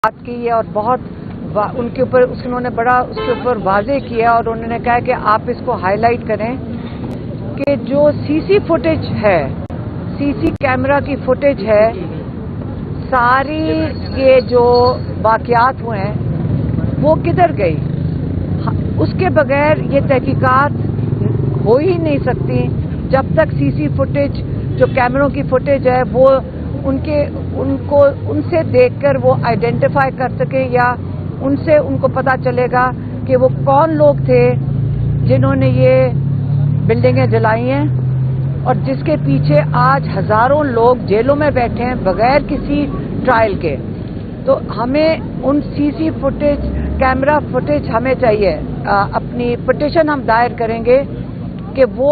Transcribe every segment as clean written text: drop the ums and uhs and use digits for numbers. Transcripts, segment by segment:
بات کی ہے اور بہت ان کے اوپر انہوں نے بڑا اس کے اوپر واضح کیا اور انہوں نے کہا کہ آپ اس کو ہائی لائٹ کریں کہ جو سی سی فوٹیج ہے، سی سی کیمرہ کی فوٹیج ہے، ساری یہ جو واقعات ہوئے ہیں وہ کدھر گئی؟ اس کے بغیر یہ تحقیقات ہو ہی نہیں سکتی جب تک سی سی فوٹیج جو کیمروں کی فوٹیج ہے وہ ان سے دیکھ کر وہ آئیڈینٹیفائی کر سکے یا ان کو پتا چلے گا کہ وہ کون لوگ تھے جنہوں نے یہ بلڈنگیں جلائی ہیں اور جس کے پیچھے آج ہزاروں لوگ جیلوں میں بیٹھے ہیں بغیر کسی ٹرائل کے۔ تو ہمیں ان سی سی فوٹیج کیمرہ فوٹیج ہمیں چاہیے، اپنی پٹیشن ہم دائر کریں گے کہ وہ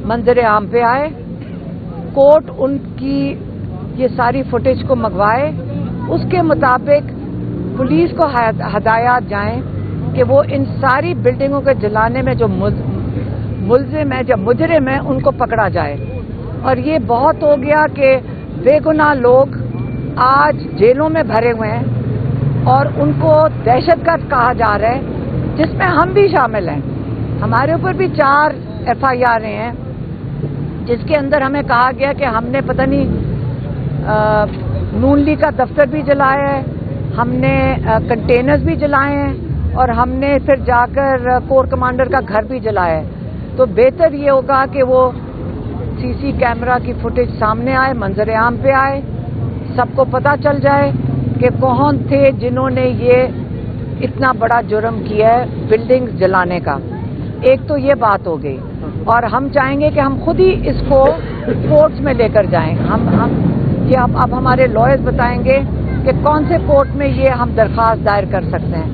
منظر عام پہ آئے، کورٹ ان کی یہ ساری فوٹیج کو منگوائے، اس کے مطابق پولیس کو ہدایات جائیں کہ وہ ان ساری بلڈنگوں کے جلانے میں جو ملزم ہے، جو مجرم ہے، ان کو پکڑا جائے۔ اور یہ بہت ہو گیا کہ بے گناہ لوگ آج جیلوں میں بھرے ہوئے ہیں اور ان کو دہشت گرد کہا جا رہا ہے، جس میں ہم بھی شامل ہیں۔ ہمارے اوپر بھی 4 FIR ہیں جس کے اندر ہمیں کہا گیا کہ ہم نے پتہ نہیں نون لیگ کا دفتر بھی جلایا ہے، ہم نے کنٹینرز بھی جلائے ہیں اور ہم نے پھر جا کر کور کمانڈر کا گھر بھی جلایا ہے۔ تو بہتر یہ ہوگا کہ وہ سی سی کیمرہ کی فوٹیج سامنے آئے، منظر عام پہ آئے، سب کو پتہ چل جائے کہ کون تھے جنہوں نے یہ اتنا بڑا جرم کیا ہے بلڈنگز جلانے کا۔ ایک تو یہ بات ہو گئی اور ہم چاہیں گے کہ ہم خود ہی اس کو کورٹس میں لے کر جائیں۔ اب ہمارے لائرز بتائیں گے کہ کون سے کورٹ میں یہ ہم درخواست دائر کر سکتے ہیں۔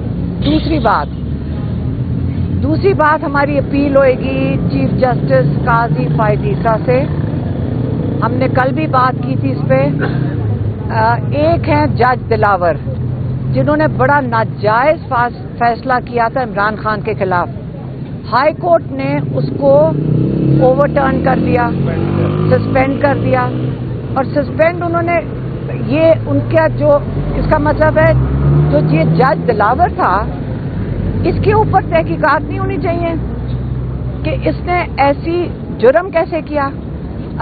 دوسری بات ہماری اپیل ہوئے گی چیف جسٹس قاضی فائز عیسیٰ سے۔ ہم نے کل بھی بات کی تھی اس پہ۔ ایک ہیں جج دلاور جنہوں نے بڑا ناجائز فیصلہ کیا تھا عمران خان کے خلاف، ہائی کورٹ نے اس کو اوور ٹرن کر دیا، سسپینڈ کر دیا۔ اور سسپینڈ انہوں نے یہ ان کا جو اس کا مطلب ہے جو یہ جج دلاور تھا اس کے اوپر تحقیقات نہیں ہونی چاہیے کہ اس نے ایسی جرم کیسے کیا؟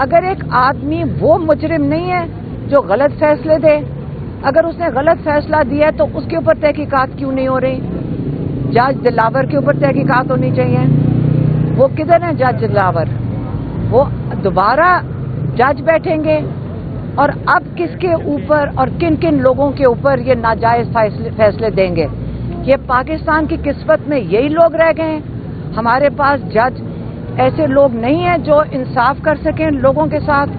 اگر ایک آدمی وہ مجرم نہیں ہے جو غلط فیصلے دے، اگر اس نے غلط فیصلہ دیا تو اس کے اوپر تحقیقات کیوں نہیں ہو رہی؟ جج دلاور کے اوپر تحقیقات ہونی چاہیے۔ وہ کدھر ہیں جج دلاور؟ وہ دوبارہ جج بیٹھیں گے اور اب کس کے اوپر اور کن کن لوگوں کے اوپر یہ ناجائز فیصلے دیں گے؟ یہ پاکستان کی قسمت میں یہی لوگ رہ گئے ہیں۔ ہمارے پاس جج ایسے لوگ نہیں ہیں جو انصاف کر سکیں لوگوں کے ساتھ۔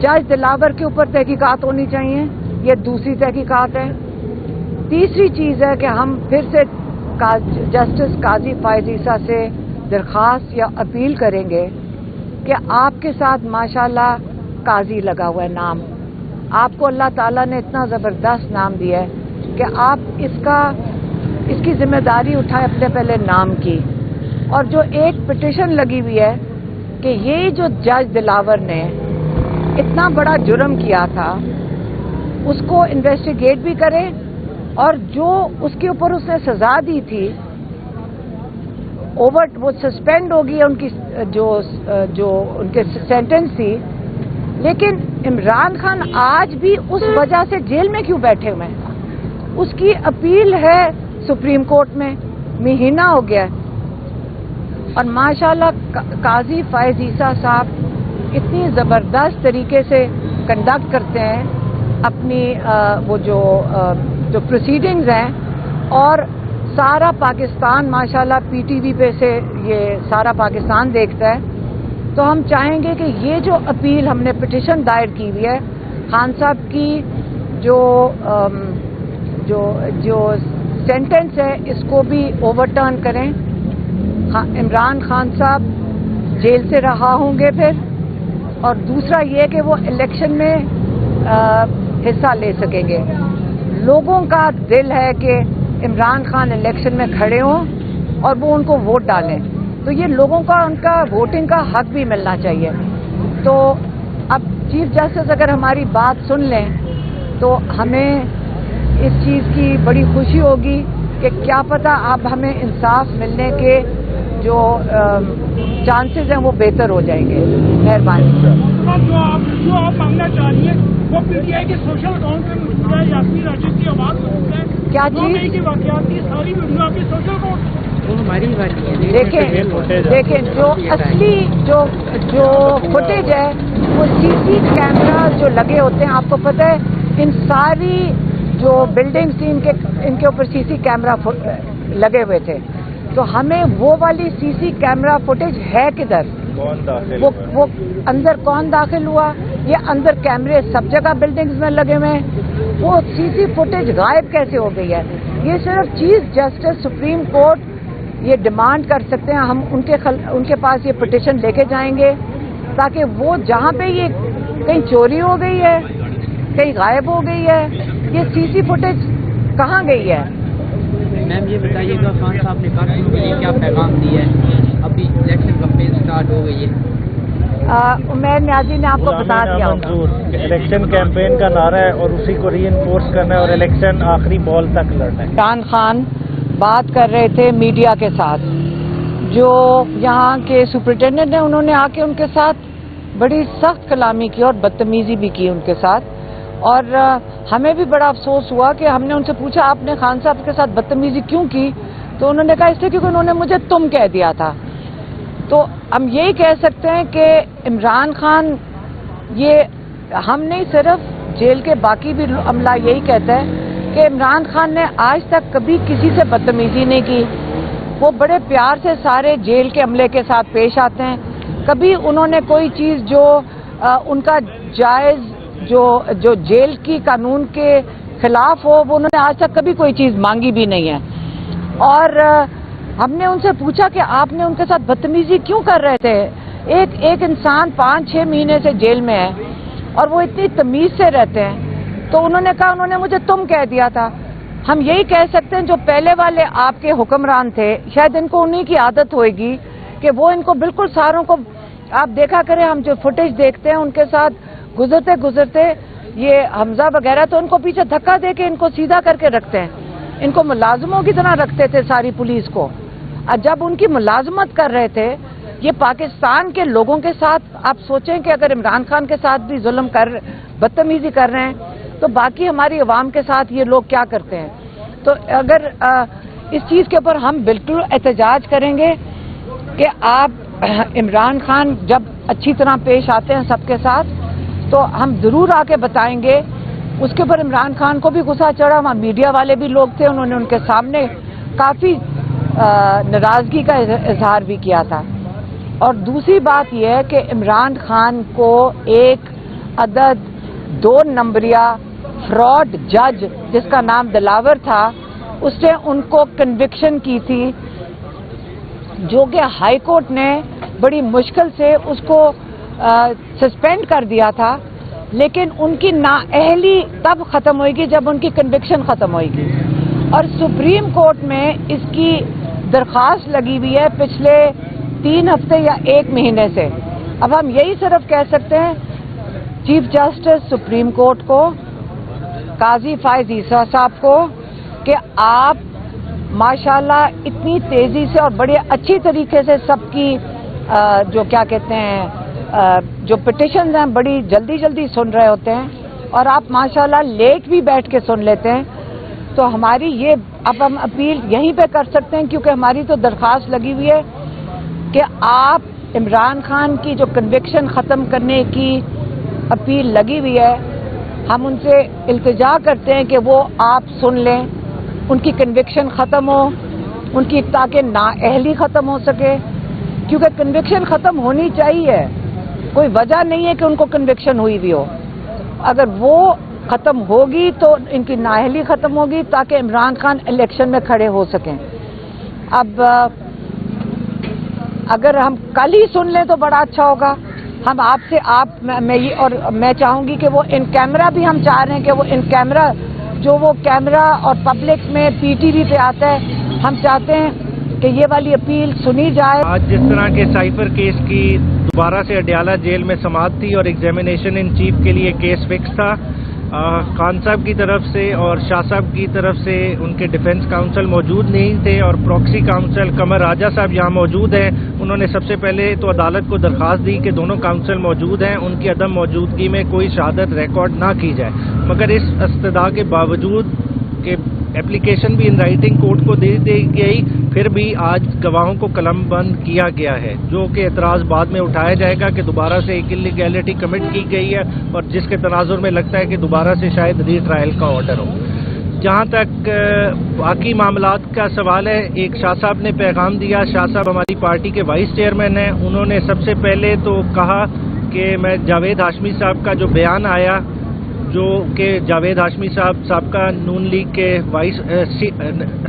جج دلاور کے اوپر تحقیقات ہونی چاہیے، یہ دوسری تحقیقات ہے۔ تیسری چیز ہے کہ ہم پھر سے جسٹس قاضی فائز عیسیٰ سے درخواست یا اپیل کریں گے کہ آپ کے ساتھ ماشاءاللہ قاضی لگا ہوا ہے نام، آپ کو اللہ تعالیٰ نے اتنا زبردست نام دیا ہے کہ آپ اس کی ذمہ داری اٹھائیں اپنے پہلے نام کی۔ اور جو ایک پٹیشن لگی ہوئی ہے کہ یہ جو جج دلاور نے اتنا بڑا جرم کیا تھا اس کو انویسٹیگیٹ بھی کرے اور جو اس کے اوپر اس نے سزا دی تھی وہ سسپینڈ ہو گئی ان کی جو ان کے سینٹنس تھی، لیکن عمران خان آج بھی اس وجہ سے جیل میں کیوں بیٹھے ہوئے ہیں؟ اس کی اپیل ہے سپریم کورٹ میں، مہینہ ہو گیا ہے۔ اور ماشاءاللہ قاضی فائز عیسیٰ صاحب اتنی زبردست طریقے سے کنڈکٹ کرتے ہیں اپنی وہ جو پروسیڈنگز ہیں، اور سارا پاکستان ماشاءاللہ PTV پہ سے یہ سارا پاکستان دیکھتا ہے۔ تو ہم چاہیں گے کہ یہ جو اپیل ہم نے پٹیشن دائر کی ہوئی ہے خان صاحب کی جو سینٹنس ہے اس کو بھی اوور ٹرن کریں۔ عمران خان صاحب جیل سے رہا ہوں گے پھر، اور دوسرا یہ کہ وہ الیکشن میں حصہ لے سکیں گے۔ لوگوں کا دل ہے کہ عمران خان الیکشن میں کھڑے ہوں اور وہ ان کو ووٹ ڈالیں، تو یہ لوگوں کا ان کا ووٹنگ کا حق بھی ملنا چاہیے۔ تو اب چیف جسٹس اگر ہماری بات سن لیں تو ہمیں اس چیز کی بڑی خوشی ہوگی کہ کیا پتہ اب ہمیں انصاف ملنے کے جو چانسز ہیں وہ بہتر ہو جائیں گے. مہربانی. جو آپ مانگنا چاہ رہی ہیں وہ پی ٹی آئی کے سوشل اکاؤنٹ پہ موجود ہے, یاسمین راشد کی آواز موجود ہے, کیا چیز کی واقعات کی ساری ویڈیو آپ کے سوشل اکاؤنٹ. دیکھیں جو اصلی جو فوٹیج ہے وہ سی سی کیمرا جو لگے ہوتے ہیں, آپ کو پتہ ہے ان ساری جو بلڈنگز تھی ان کے اوپر سی سی کیمرا لگے ہوئے تھے. تو ہمیں وہ والی سی سی کیمرا فوٹیج ہے کدھر؟ وہ اندر کون داخل ہوا؟ یہ اندر کیمرے سب جگہ بلڈنگز میں لگے ہوئے ہیں, وہ سی سی فوٹیج غائب کیسے ہو گئی ہے؟ یہ صرف چیف جسٹس سپریم کورٹ یہ ڈیمانڈ کر سکتے ہیں. ہم ان کے پاس یہ پٹیشن لے کے جائیں گے تاکہ وہ جہاں پہ یہ کہیں چوری ہو گئی ہے, کہیں غائب ہو گئی ہے, یہ سی سی فوٹیج کہاں گئی ہے؟ میم یہ بتائیے گا خان صاحب نے کارکنوں کے لیے کیا پیغام دیا ہے؟ ابھی الیکشن کمپین سٹارٹ ہو گئی ہے. عمیر نیازی نے آپ کو بتا دیا ہوگا الیکشن کیمپین کا نعرہ ہے اور اسی کو ری انفورس کرنا ہے اور الیکشن آخری بال تک لڑنا ہے. عمران خان بات کر رہے تھے میڈیا کے ساتھ, جو یہاں کے سپرنٹینڈنٹ ہیں انہوں نے آ کے ان کے ساتھ بڑی سخت کلامی کی اور بدتمیزی بھی کی ان کے ساتھ, اور ہمیں بھی بڑا افسوس ہوا کہ ہم نے ان سے پوچھا آپ نے خان صاحب کے ساتھ بدتمیزی کیوں کی؟ تو انہوں نے کہا اس لیے کیونکہ انہوں نے مجھے تم کہہ دیا تھا. تو ہم یہی کہہ سکتے ہیں کہ عمران خان, یہ ہم نہیں صرف جیل کے باقی بھی عملہ یہی کہتا ہے کہ عمران خان نے آج تک کبھی کسی سے بدتمیزی نہیں کی. وہ بڑے پیار سے سارے جیل کے عملے کے ساتھ پیش آتے ہیں. کبھی انہوں نے کوئی چیز جو ان کا جائز جو جیل کی قانون کے خلاف ہو وہ انہوں نے آج تک کبھی کوئی چیز مانگی بھی نہیں ہے. اور ہم نے ان سے پوچھا کہ آپ نے ان کے ساتھ بدتمیزی کیوں کر رہے تھے؟ ایک انسان 5-6 مہینے سے جیل میں ہے اور وہ اتنی تمیز سے رہتے ہیں. تو انہوں نے کہا انہوں نے مجھے تم کہہ دیا تھا. ہم یہی کہہ سکتے ہیں جو پہلے والے آپ کے حکمران تھے شاید ان کو انہی کی عادت ہوئے گی کہ وہ ان کو بالکل ساروں کو, آپ دیکھا کریں ہم جو فوٹیج دیکھتے ہیں ان کے ساتھ گزرتے یہ حمزہ وغیرہ تو ان کو پیچھے دھکا دے کے ان کو سیدھا کر کے رکھتے ہیں, ان کو ملازموں کی طرح رکھتے تھے ساری پولیس کو. جب ان کی ملازمت کر رہے تھے یہ پاکستان کے لوگوں کے ساتھ, آپ سوچیں کہ اگر عمران خان کے ساتھ بھی بدتمیزی کر رہے ہیں تو باقی ہماری عوام کے ساتھ یہ لوگ کیا کرتے ہیں. تو اگر اس چیز کے اوپر ہم بالکل احتجاج کریں گے کہ آپ عمران خان جب اچھی طرح پیش آتے ہیں سب کے ساتھ تو ہم ضرور آ کے بتائیں گے. اس کے اوپر عمران خان کو بھی غصہ چڑھا, وہاں میڈیا والے بھی لوگ تھے, انہوں نے ان کے سامنے کافی ناراضگی کا اظہار بھی کیا تھا. اور دوسری بات یہ ہے کہ عمران خان کو ایک عدد 2 نمبریہ فراڈ جج جس کا نام دلاور تھا اس نے ان کو کنوکشن کی تھی, جو کہ ہائی کورٹ نے بڑی مشکل سے اس کو سسپینڈ کر دیا تھا. لیکن ان کی نااہلی تب ختم ہوئے گی جب ان کی کنوکشن ختم ہوئے گی, اور سپریم کورٹ میں اس کی درخواست لگی ہوئی ہے پچھلے 3 ہفتے یا 1 مہینے سے. اب ہم یہی صرف کہہ سکتے ہیں چیف جسٹس سپریم کورٹ کو, قاضی فائز عیسیٰ صاحب کو, کہ آپ ماشاءاللہ اتنی تیزی سے اور بڑے اچھی طریقے سے سب کی جو کیا کہتے ہیں جو پٹیشنز ہیں بڑی جلدی سن رہے ہوتے ہیں, اور آپ ماشاءاللہ لیٹ بھی بیٹھ کے سن لیتے ہیں. تو ہماری یہ اب ہم اپیل یہیں پہ کر سکتے ہیں کیونکہ ہماری تو درخواست لگی ہوئی ہے کہ آپ عمران خان کی جو کنوکشن ختم کرنے کی اپیل لگی ہوئی ہے, ہم ان سے التجا کرتے ہیں کہ وہ آپ سن لیں, ان کی کنوکشن ختم ہو, ان کی تاکہ نااہلی ختم ہو سکے, کیونکہ کنوکشن ختم ہونی چاہیے. کوئی وجہ نہیں ہے کہ ان کو کنوکشن ہوئی بھی ہو. اگر وہ ختم ہوگی تو ان کی نااہلی ختم ہوگی تاکہ عمران خان الیکشن میں کھڑے ہو سکیں. اب اگر ہم کل ہی سن لیں تو بڑا اچھا ہوگا. ہم آپ سے میں چاہوں گی کہ وہ ان کیمرہ بھی ہم چاہ رہے ہیں کہ وہ ان کیمرہ جو وہ کیمرہ اور پبلک میں پی ٹی وی پہ آتا ہے, ہم چاہتے ہیں کہ یہ والی اپیل سنی جائے. آج جس طرح کے سائفر کیس کی دوبارہ سے اڈیالہ جیل میں سماعت تھی اور ایگزامینیشن ان چیف کے لیے کیس فکس تھا, خان صاحب کی طرف سے اور شاہ صاحب کی طرف سے ان کے ڈیفنس کاؤنسل موجود نہیں تھے اور پراکسی کاؤنسل قمر راجہ صاحب یہاں موجود ہیں. انہوں نے سب سے پہلے تو عدالت کو درخواست دی کہ دونوں کاؤنسل موجود ہیں, ان کی عدم موجودگی میں کوئی شہادت ریکارڈ نہ کی جائے, مگر اس استدعا کے باوجود کہ اپلیکیشن بھی ان رائٹنگ کورٹ کو دے دی گئی, پھر بھی آج گواہوں کو قلم بند کیا گیا ہے, جو کہ اعتراض بعد میں اٹھایا جائے گا کہ دوبارہ سے ایک انلیگیلٹی کمٹ کی گئی ہے اور جس کے تناظر میں لگتا ہے کہ دوبارہ سے شاید ری ٹرائل کا آرڈر ہو. جہاں تک باقی معاملات کا سوال ہے, ایک شاہ صاحب نے پیغام دیا. شاہ صاحب ہماری پارٹی کے وائس چیئرمین ہیں. انہوں نے سب سے پہلے تو کہا کہ میں جاوید ہاشمی صاحب کا جو بیان آیا, جو کہ جاوید ہاشمی صاحب سابقہ نون لیگ کے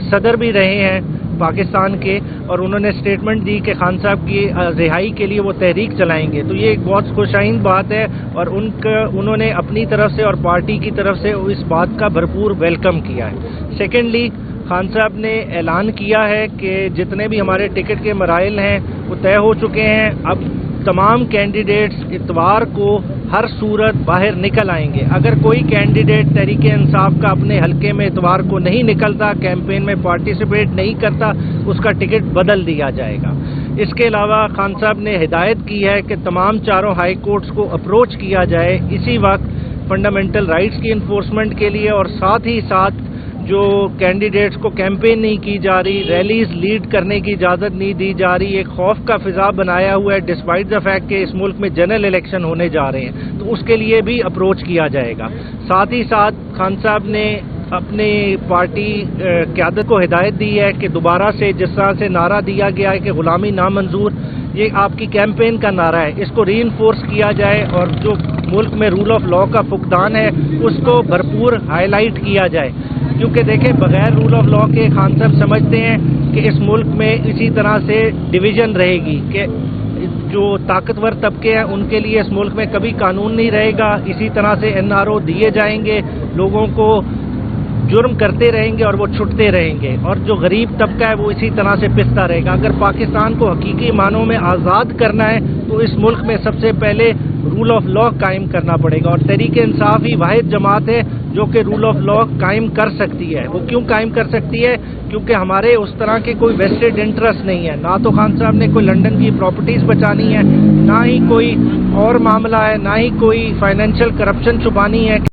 صدر بھی رہے ہیں پاکستان کے, اور انہوں نے اسٹیٹمنٹ دی کہ خان صاحب کی رہائی کے لیے وہ تحریک چلائیں گے, تو یہ ایک بہت خوشائن بات ہے اور انہوں نے اپنی طرف سے اور پارٹی کی طرف سے اس بات کا بھرپور ویلکم کیا ہے. سیکنڈلی, خان صاحب نے اعلان کیا ہے کہ جتنے بھی ہمارے ٹکٹ کے مراحل ہیں وہ طے ہو چکے ہیں. اب تمام کینڈیڈیٹس اتوار کو ہر صورت باہر نکل آئیں گے. اگر کوئی کینڈیڈیٹ تحریک انصاف کا اپنے حلقے میں اتوار کو نہیں نکلتا, کیمپین میں پارٹیسپیٹ نہیں کرتا, اس کا ٹکٹ بدل دیا جائے گا. اس کے علاوہ خان صاحب نے ہدایت کی ہے کہ تمام چاروں ہائی کورٹس کو اپروچ کیا جائے اسی وقت فنڈامنٹل رائٹس کی انفورسمنٹ کے لیے, اور ساتھ ہی ساتھ جو کینڈیڈیٹس کو کیمپین نہیں کی جا رہی, ریلیز لیڈ کرنے کی اجازت نہیں دی جا رہی, ایک خوف کا فضا بنایا ہوا ہے ڈسپائٹ دا فیکٹ کہ اس ملک میں جنرل الیکشن ہونے جا رہے ہیں, تو اس کے لیے بھی اپروچ کیا جائے گا. ساتھ ہی ساتھ خان صاحب نے اپنی پارٹی قیادت کو ہدایت دی ہے کہ دوبارہ سے جس طرح سے نعرہ دیا گیا ہے کہ غلامی نامنظور, یہ آپ کی کیمپین کا نعرہ ہے, اس کو ری انفورس کیا جائے اور جو ملک میں رول آف لا کا فقدان ہے اس کو بھرپور ہائی لائٹ کیا جائے. کیونکہ دیکھیں, بغیر رول آف لا کے خان صاحب سمجھتے ہیں کہ اس ملک میں اسی طرح سے ڈویژن رہے گی کہ جو طاقتور طبقے ہیں ان کے لیے اس ملک میں کبھی قانون نہیں رہے گا, اسی طرح سے NRO دیے جائیں گے, لوگوں کو جرم کرتے رہیں گے اور وہ چھٹتے رہیں گے, اور جو غریب طبقہ ہے وہ اسی طرح سے پستا رہے گا. اگر پاکستان کو حقیقی معنوں میں آزاد کرنا ہے تو اس ملک میں سب سے پہلے رول آف لا قائم کرنا پڑے گا, اور تحریک انصاف ہی واحد جماعت ہے جو کہ رول آف لا قائم کر سکتی ہے. وہ کیوں قائم کر سکتی ہے؟ کیونکہ ہمارے اس طرح کے کوئی ویسٹڈ انٹرسٹ نہیں ہے. نہ تو خان صاحب نے کوئی لنڈن کی پراپرٹیز بچانی ہے, نہ ہی کوئی اور معاملہ ہے, نہ ہی کوئی فائنینشیل کرپشن چھپانی ہے.